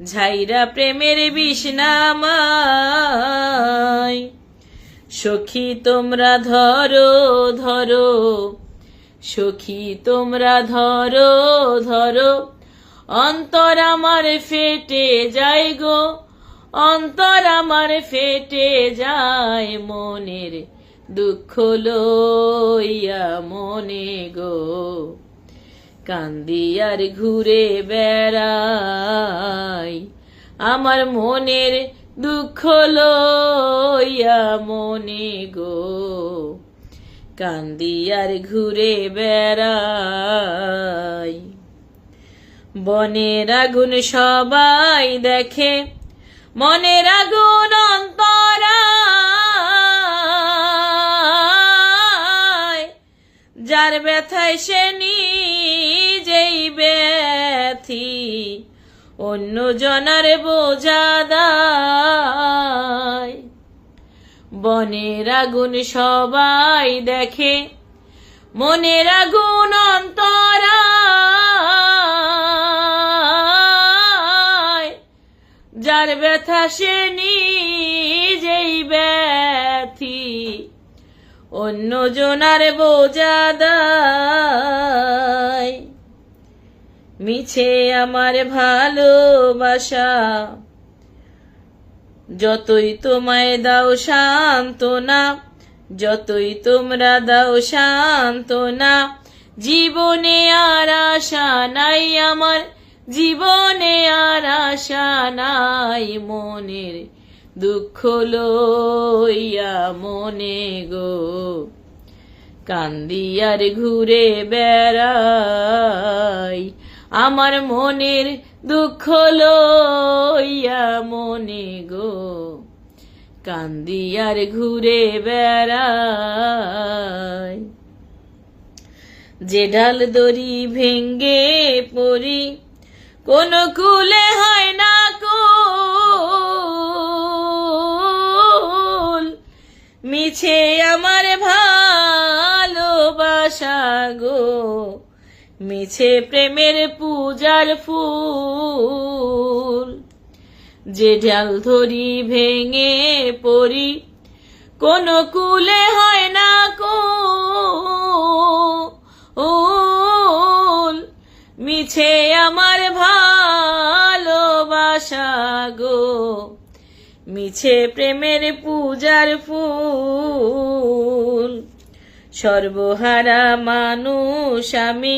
ঝাইরা প্রেমের বিষ্ণামায়। সখী তোমরা ধরো ধরো, সখী তোমরা ধরো ধরো, অন্তর আমার ফেটে যায় গো, অন্তর আমার ফেটে যায়, মনের দুঃখ লইয়া মনে গো। কান্দি আর ঘুরে বেড়াই, আমার মনের দুঃখ লইয়া মনে গো। কান্দি আর ঘুরে বেড়াই। বনের আগুন সবাই দেখে, মনের আগুন অন্তরায়, যার ব্যথায় সে নিজেই ব্যথি, অন্য জনার বোঝা দায়। বনের আগুন সবাই দেখে, মনের আগুন অন্তরায়, যার ব্যথা সে নিজেই ব্যথি, অন্য জনার বোঝা দায়। মিছে আমার ভালোবাসা, যতই তোমায় দাও সান্ত্বনা, যতই তোমরা দাও সান্ত্বনা, জীবনে আর আশা নাই আমার, জীবনে আর আশা নাই, মনের দুঃখ লইয়া মনে গো। কান্দি আর ঘুরে বেড়াই, আমার মনের দুঃখ লইয়া মনে গো। কান্দি আর ঘুরে বেড়াই। যে ঢাল দড়ি ভেঙ্গে পড়ি, কোন কুলে হয় না কুল, মিছে আমার ভালোবাসা গো, মিছে প্রেমের পূজার ফুল। যে ঢাল ধরি ভেঙে পড়ি, কোন কুলে হয় না কুল, মিছে আমার ভালোবাসা গো, মিছে প্রেমের পূজার ফুল। সর্বহারা মানুষ আমি,